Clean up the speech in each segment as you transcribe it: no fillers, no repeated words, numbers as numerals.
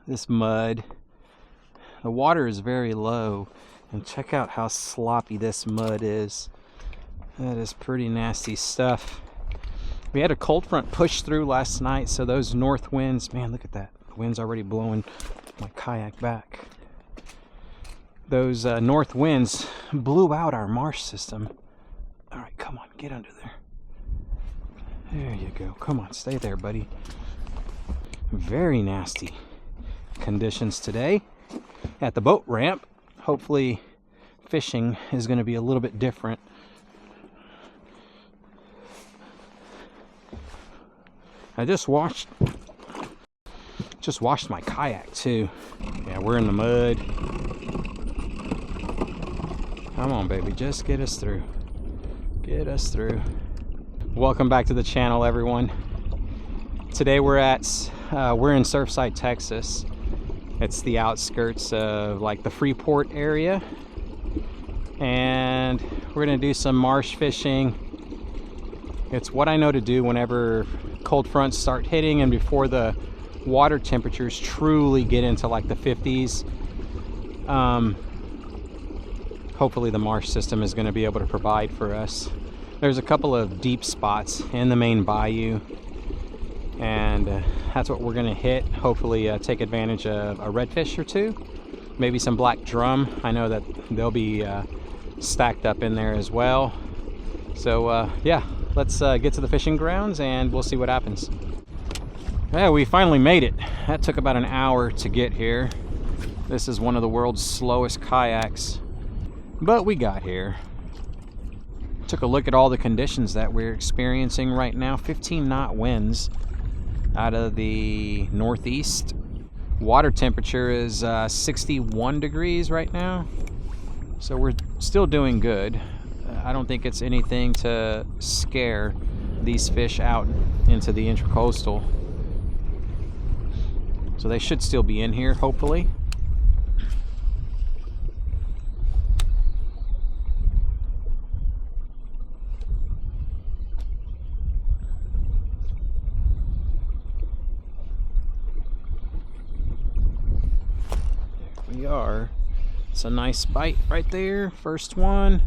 this mud. The water is very low, and check out how sloppy this mud is. That is pretty nasty stuff. We had a cold front push through last night, so those north winds, man, look at that. The wind's already blowing my kayak back. Those north winds blew out our marsh system. All right, come on, get under there. There you go. Come on, stay there, buddy. Very nasty conditions today at the boat ramp. Hopefully fishing is going to be a little bit different. I just washed my kayak too. Yeah, we're in the mud. Come on, baby, just get us through. Get us through. Welcome back to the channel, everyone. Today we're in Surfside, Texas. It's the outskirts of like the Freeport area, and we're gonna do some marsh fishing. It's what I know to do whenever cold fronts start hitting and before the water temperatures truly get into like the 50s. Hopefully the marsh system is going to be able to provide for us. There's a couple of deep spots in the main bayou, and that's what we're going to hit. Hopefully take advantage of a redfish or two, maybe some black drum. I know that they'll be stacked up in there as well. So yeah, let's get to the fishing grounds and we'll see what happens. Yeah, we finally made it. That took about an hour to get here. This is one of the world's slowest kayaks, but we got here. Took a look at all the conditions that we're experiencing right now. 15-knot winds out of the northeast. Water temperature is 61 degrees right now, so we're still doing good. I don't think it's anything to scare these fish out into the intracoastal. So they should still be in here, hopefully. There we are. It's a nice bite right there. First one.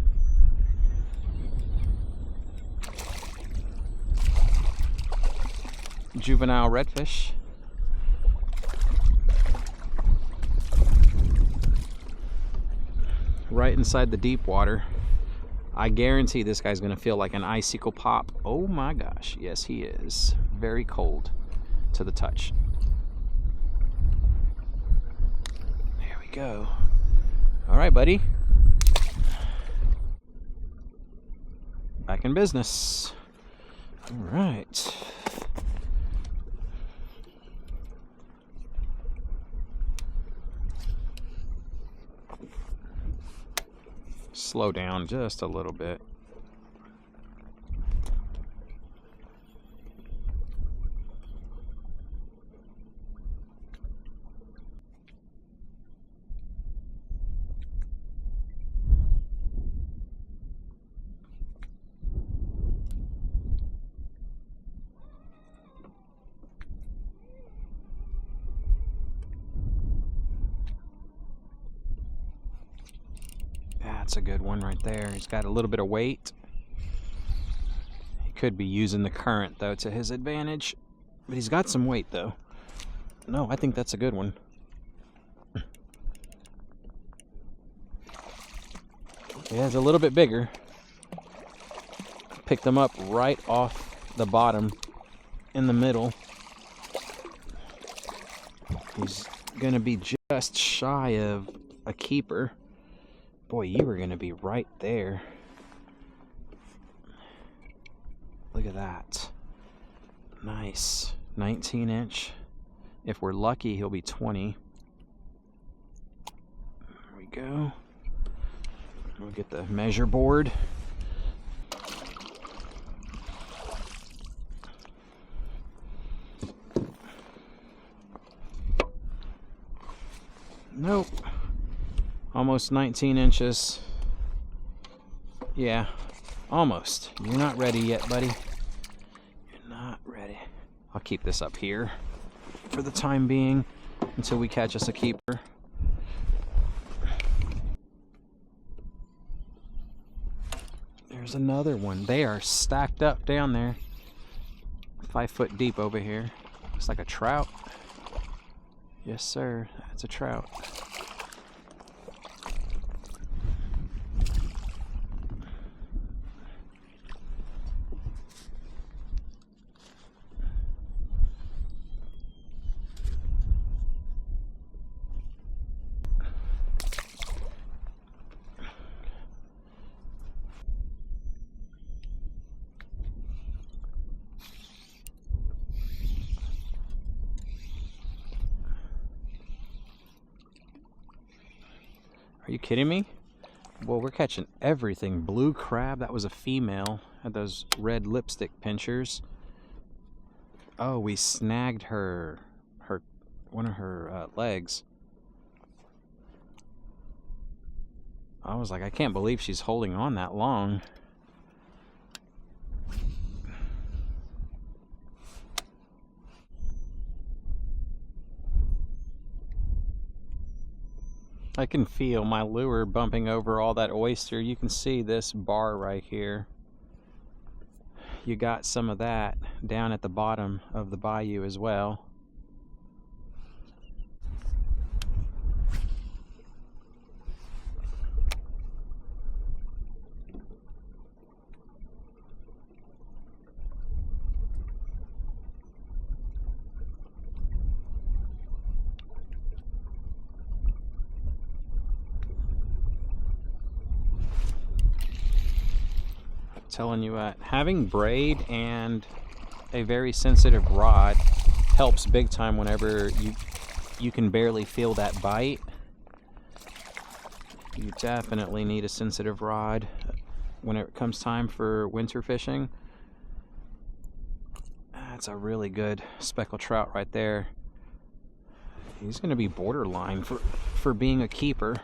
Juvenile redfish. Right inside the deep water. I guarantee this guy's gonna feel like an icicle pop. Oh my gosh, yes he is. Very cold to the touch. There we go. All right, buddy. Back in business. All right. Slow down just a little bit. That's a good one right there. He's got a little bit of weight. He could be using the current though to his advantage, but he's got some weight though. No, I think that's a good one. Yeah, it's a little bit bigger. Picked him up right off the bottom in the middle. He's gonna be just shy of a keeper. Boy, you were gonna be right there. Look at that. Nice. 19-inch. If we're lucky, he'll be 20. There we go. We'll get the measure board. Nope. Almost 19 inches. Yeah, almost. You're not ready yet, buddy. You're not ready. I'll keep this up here for the time being. until we catch us a keeper. There's another one. They are stacked up down there. 5 foot deep over here. Looks like a trout. Yes, sir. That's a trout. Are you kidding me? Well, we're catching everything. Blue crab, that was a female. Had those red lipstick pinchers. Oh, we snagged one of her legs. I was like, I can't believe she's holding on that long. I can feel my lure bumping over all that oyster. You can see this bar right here. You got some of that down at the bottom of the bayou as well. Telling you what, having braid and a very sensitive rod helps big time whenever you can barely feel that bite. You definitely need a sensitive rod when it comes time for winter fishing. That's a really good speckled trout right there. He's going to be borderline for being a keeper.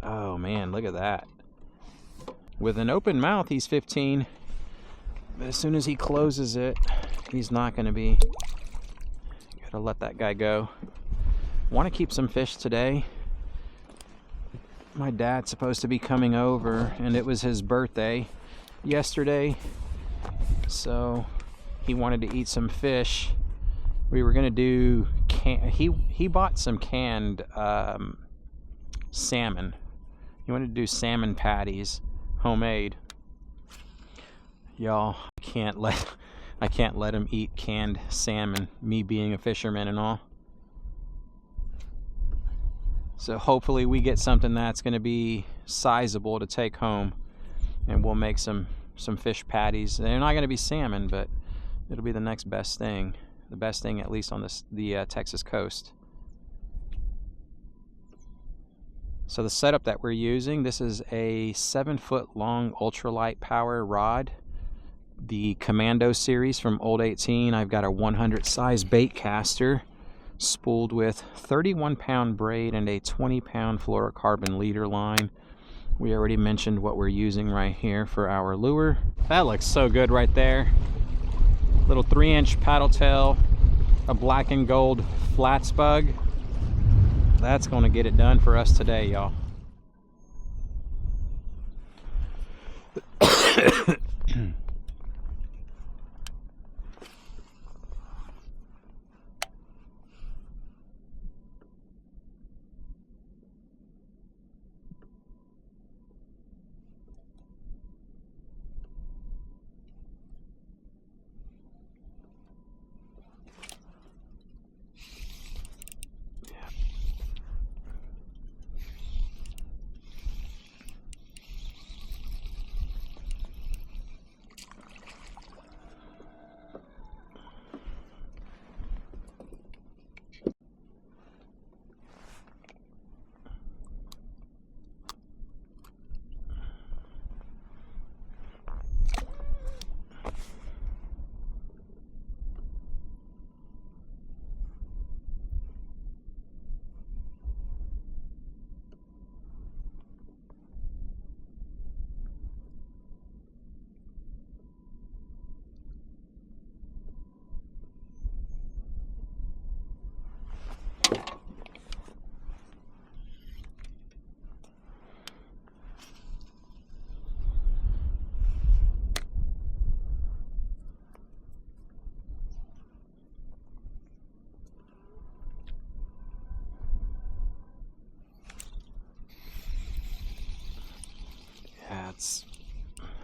Oh man, look at that. With an open mouth, he's 15. But as soon as he closes it, he's not going to be. Gotta let that guy go. Want to keep some fish today. My dad's supposed to be coming over, and it was his birthday yesterday. So he wanted to eat some fish. We were going to do, he bought some canned salmon. He wanted to do salmon patties, homemade. Y'all, I can't let him eat canned salmon, me being a fisherman and all. So hopefully we get something that's going to be sizable to take home, and we'll make some fish patties. They're not going to be salmon, but it'll be the next best thing. The best thing, at least on the Texas coast. So the setup that we're using, this is a 7-foot long ultralight power rod, the Commando series from Old 18. I've got a 100 size bait caster spooled with 31-pound braid and a 20-pound fluorocarbon leader line. We already mentioned what we're using right here for our lure. That looks so good right there. Little 3-inch paddle tail, a black and gold flats bug. That's going to get it done for us today, y'all.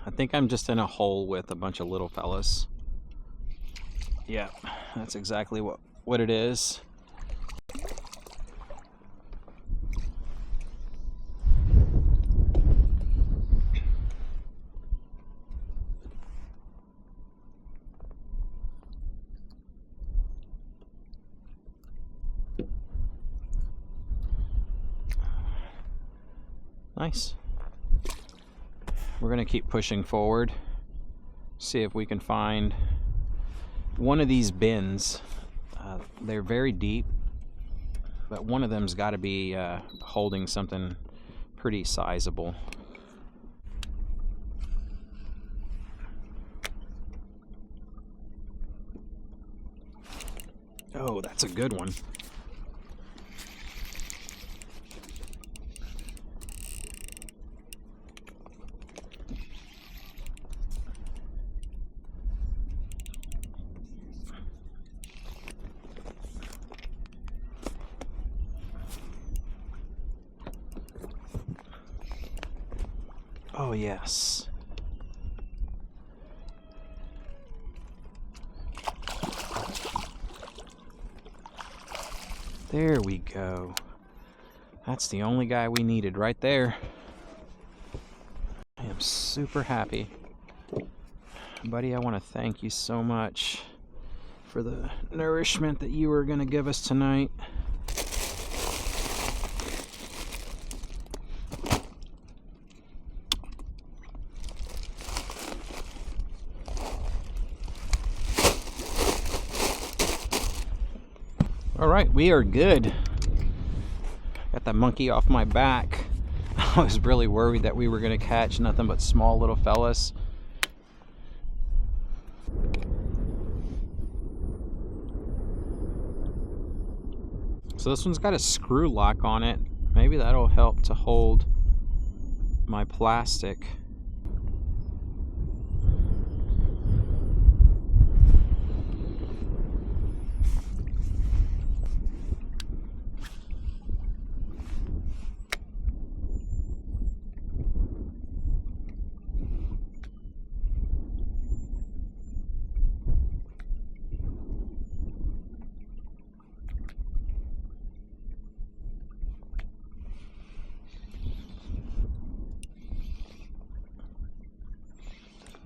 I think I'm just in a hole with a bunch of little fellas. Yeah, that's exactly what it is. Nice. We're gonna keep pushing forward, see if we can find one of these bins. They're very deep, but one of them's got to be holding something pretty sizable. Oh, that's a good one. Oh, yes. There we go. That's the only guy we needed right there. I am super happy. Buddy, I want to thank you so much for the nourishment that you were going to give us tonight. All right, we are good. Got that monkey off my back. I was really worried that we were going to catch nothing but small little fellas. So this one's got a screw lock on it. Maybe that'll help to hold my plastic.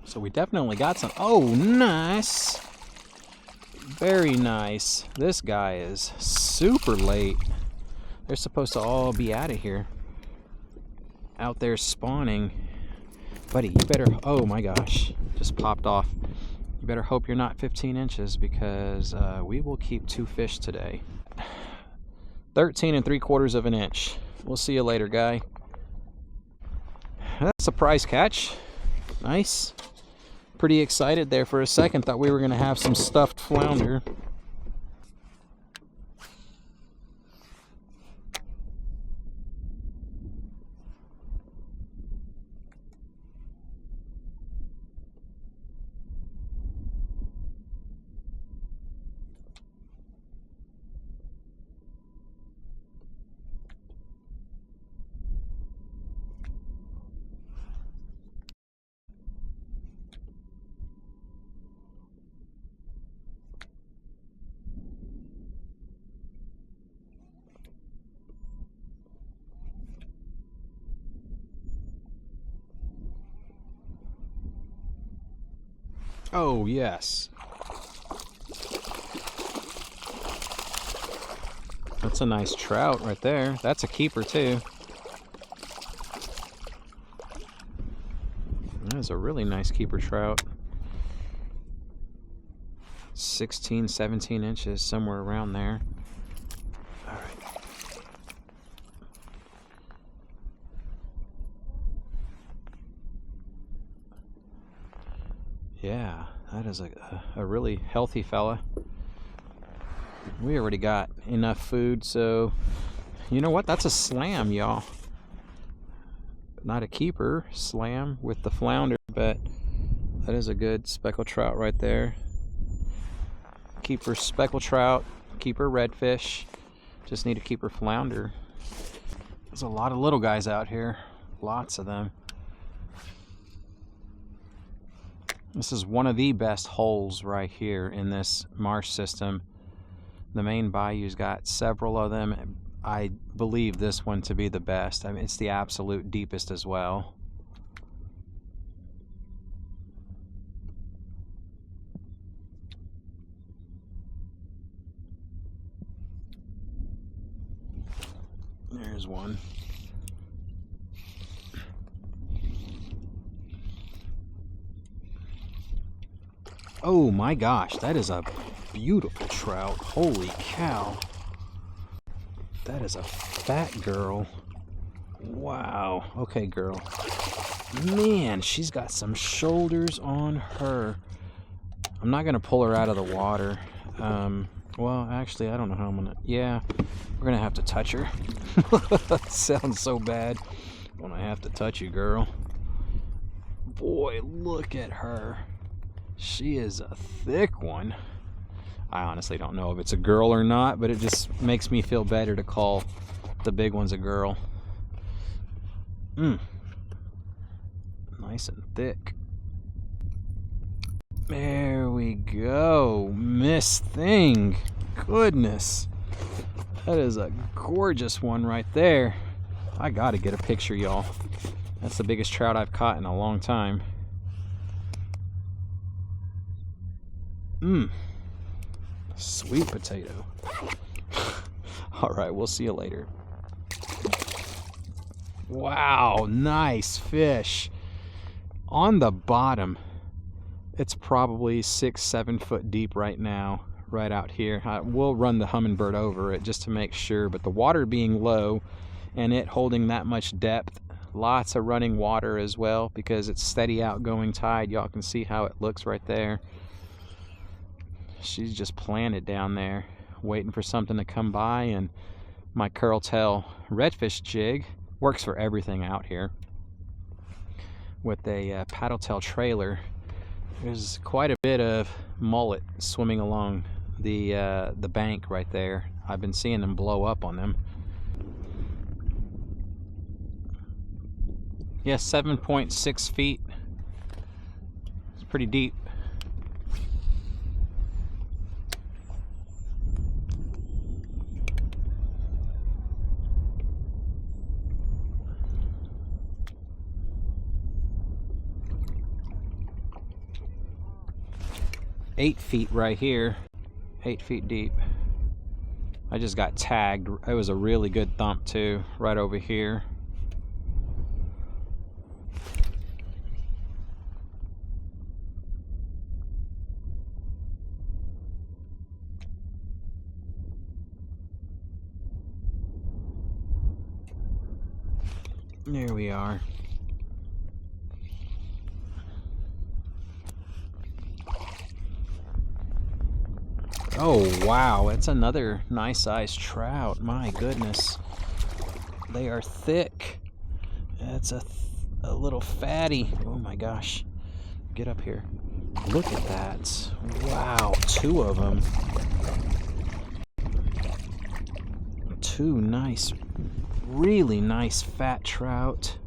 So we definitely got some. Oh, nice. Very nice. This guy is super late. They're supposed to all be out of here. Out there spawning. Buddy, you better, oh my gosh, just popped off. You better hope you're not 15 inches because we will keep 2 fish today. 13 3/4 of an inch. We'll see you later, guy. That's a prize catch. Nice. Pretty excited there for a second. Thought we were going to have some stuffed flounder. Oh, yes. That's a nice trout right there. That's a keeper, too. That is a really nice keeper trout. 16, 17 inches, somewhere around there. All right. Yeah, that is a really healthy fella. We already got enough food, so you know what? That's a slam, y'all. Not a keeper, slam with the flounder, but that is a good speckled trout right there. Keeper speckled trout, keeper redfish. Just need a keeper flounder. There's a lot of little guys out here, lots of them. This is one of the best holes right here in this marsh system. The main bayou's got several of them. I believe this one to be the best. I mean, it's the absolute deepest as well. There's one. Oh my gosh, that is a beautiful trout. Holy cow. That is a fat girl. Wow. Okay, girl. Man, she's got some shoulders on her. I'm not going to pull her out of the water. Well, actually, I don't know how I'm going to... Yeah, we're going to have to touch her. Sounds so bad when I have to touch you, girl. Boy, look at her. She is a thick one. I honestly don't know if it's a girl or not, but it just makes me feel better to call the big ones a girl. Nice and thick. There we go. Miss Thing. Goodness. That is a gorgeous one right there. I gotta get a picture, y'all. That's the biggest trout I've caught in a long time. Sweet potato. Alright, we'll see you later. Wow, nice fish. On the bottom, it's probably 6-7 foot deep right now, right out here. We'll run the hummingbird over it just to make sure, but the water being low and it holding that much depth, lots of running water as well because it's steady outgoing tide. Y'all can see how it looks right there. She's just planted down there waiting for something to come by, and my curl tail redfish jig works for everything out here. With a paddle tail trailer, there's quite a bit of mullet swimming along the bank right there. I've been seeing them blow up on them. Yes, 7.6 feet. It's pretty deep. Eight feet right here, 8 feet deep. I just got tagged. It was a really good thump too, right over here. There we are. Oh wow, that's another nice sized trout. My goodness, they are thick. That's a little fatty. Oh my gosh, get up here. Look at that. Wow, two of them. Two nice, really nice fat trout.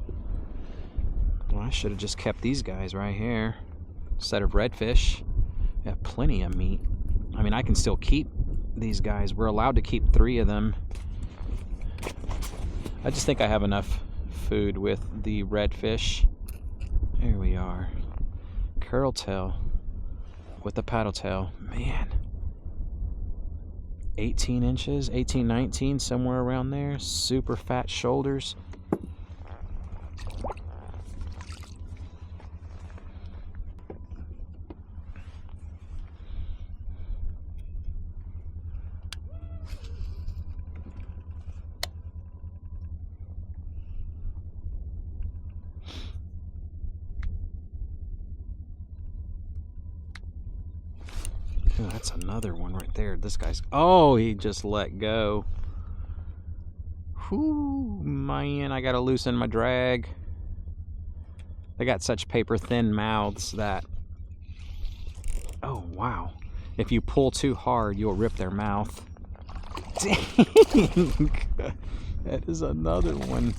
Well, I should have just kept these guys right here instead of redfish. Got plenty of meat. I mean, I can still keep these guys. We're allowed to keep 3 of them. I just think I have enough food with the redfish. There we are. Curl tail with the paddle tail. Man. 18 inches, 18, 19, somewhere around there. Super fat shoulders. Oh, that's another one right there. This guy's... Oh, he just let go. Whew, man, I gotta loosen my drag. They got such paper thin mouths that... Oh, wow. If you pull too hard, you'll rip their mouth. Dang! That is another one.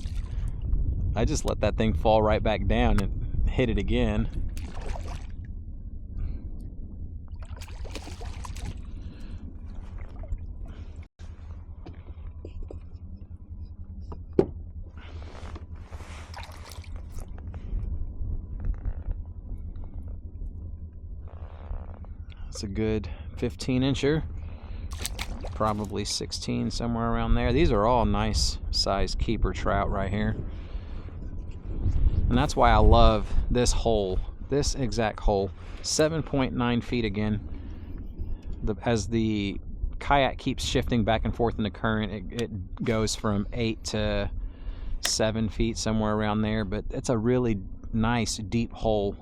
I just let that thing fall right back down and hit it again. That's a good 15-incher. Probably 16, somewhere around there. These are all nice size keeper trout right here. And that's why I love this hole, this exact hole. 7.9 feet again. As the kayak keeps shifting back and forth in the current, it goes from 8 to 7 feet, somewhere around there. But it's a really nice deep hole.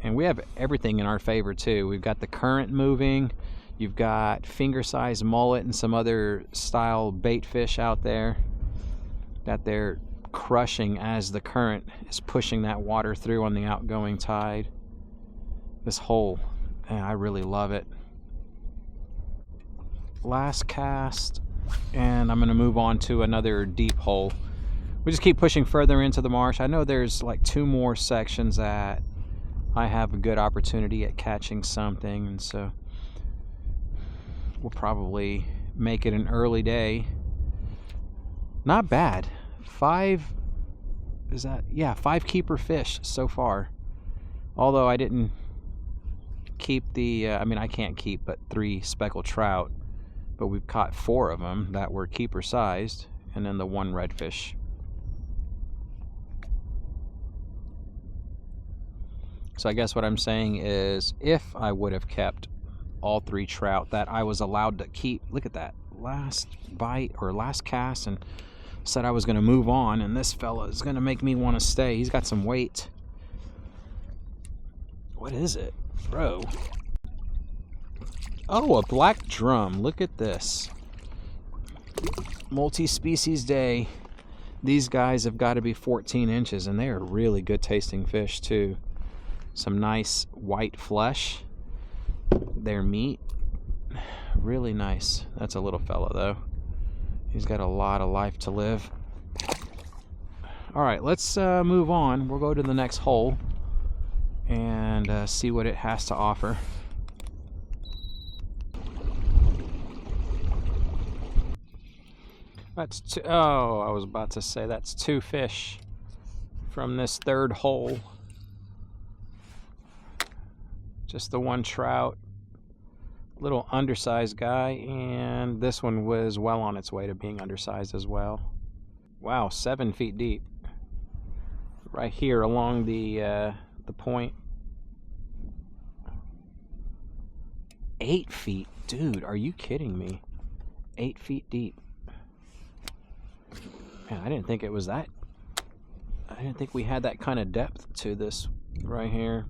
And we have everything in our favor too. We've got the current moving. You've got finger-sized mullet and some other style bait fish out there that they're crushing as the current is pushing that water through on the outgoing tide. This hole, man, I really love it. Last cast, and I'm going to move on to another deep hole. We just keep pushing further into the marsh. I know there's like 2 more sections that I have a good opportunity at catching something, and so we'll probably make it an early day. Not bad. 5 keeper fish so far. Although I didn't keep the I can't keep but 3 speckled trout, but we've caught 4 of them that were keeper sized, and then the 1 redfish. So I guess what I'm saying is, if I would have kept all 3 trout that I was allowed to keep, look at that, last bite or last cast, and said I was going to move on, and this fella is going to make me want to stay. He's got some weight. What is it, bro? Oh, a black drum. Look at this. Multi-species day. These guys have got to be 14 inches, and they are really good tasting fish too. Some nice white flesh. Their meat, really nice. That's a little fella though. He's got a lot of life to live. All right, let's move on. We'll go to the next hole and see what it has to offer. That's two. Oh, I was about to say that's 2 fish from this 3rd hole. Just the 1 trout, little undersized guy, and this one was well on its way to being undersized as well. Wow, 7 feet deep. Right here along the point. 8 feet, dude, are you kidding me? 8 feet deep. Man, I didn't think it was that. I didn't think we had that kind of depth to this right here.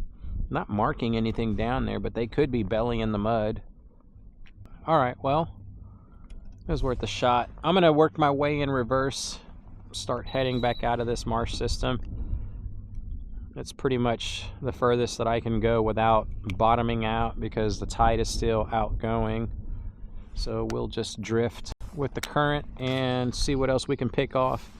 Not marking anything down there, but they could be belly in the mud. All right, well, it was worth a shot. I'm gonna work my way in reverse, start heading back out of this marsh system. It's pretty much the furthest that I can go without bottoming out, because the tide is still outgoing. So we'll just drift with the current and see what else we can pick off.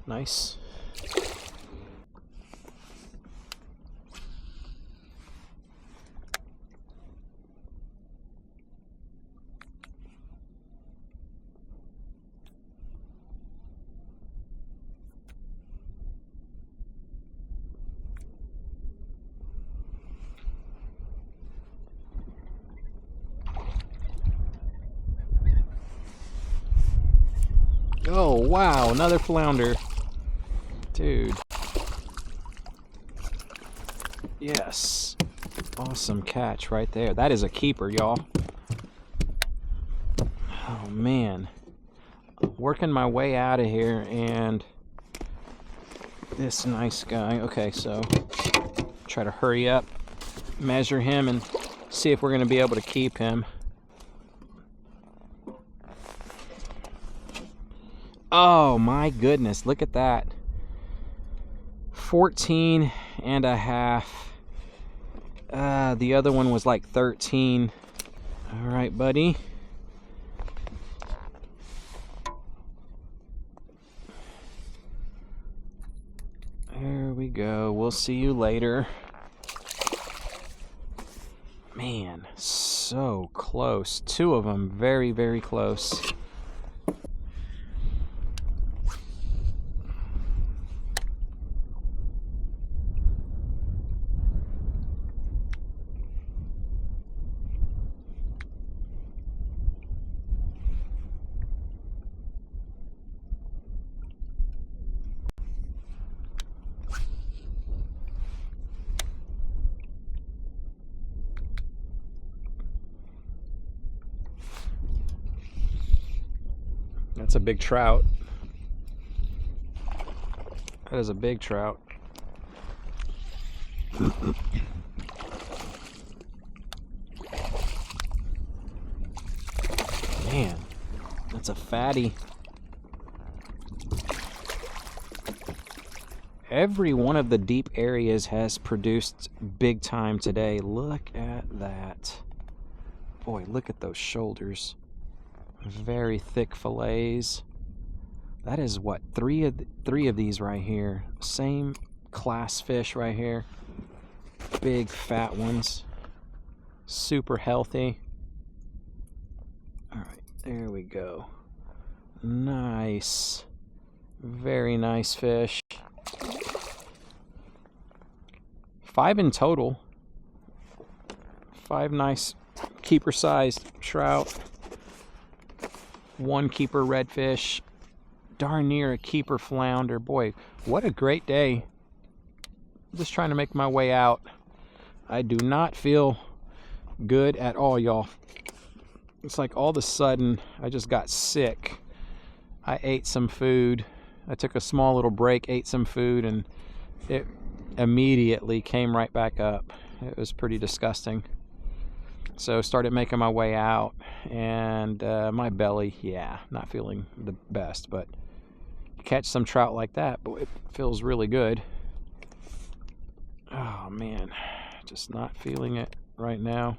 Nice. Oh, wow, another flounder. Dude. Yes. Awesome catch right there. That is a keeper, y'all. Oh, man. Working my way out of here, and this nice guy. Okay, so try to hurry up, measure him, and see if we're going to be able to keep him. Oh my goodness, look at that. 14 and a half. The other one was like 13. All right, buddy. There we go. We'll see you later. Man, so close. Two of them very, very close. That's a big trout. That is a big trout. Man, that's a fatty. Every one of the deep areas has produced big time today. Look at that. Boy, look at those shoulders. Very thick fillets. That is what, three of these right here. Same class fish right here. Big fat ones. Super healthy. All right, there we go. Nice. Very nice fish. 5 in total. 5 nice keeper-sized trout. 1 keeper redfish, darn near a keeper flounder. Boy, what a great day. Just trying to make my way out. I do not feel good at all, y'all. It's like all of a sudden I just got sick. I ate some food. I took a small little break, ate some food, and it immediately came right back up. It was pretty disgusting. So started making my way out, and my belly, yeah, not feeling the best, but catch some trout like that, boy, it feels really good. Oh man, just not feeling it right now.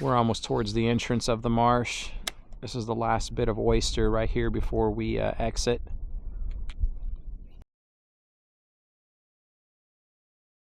We're almost towards the entrance of the marsh. This is the last bit of oyster right here before we exit.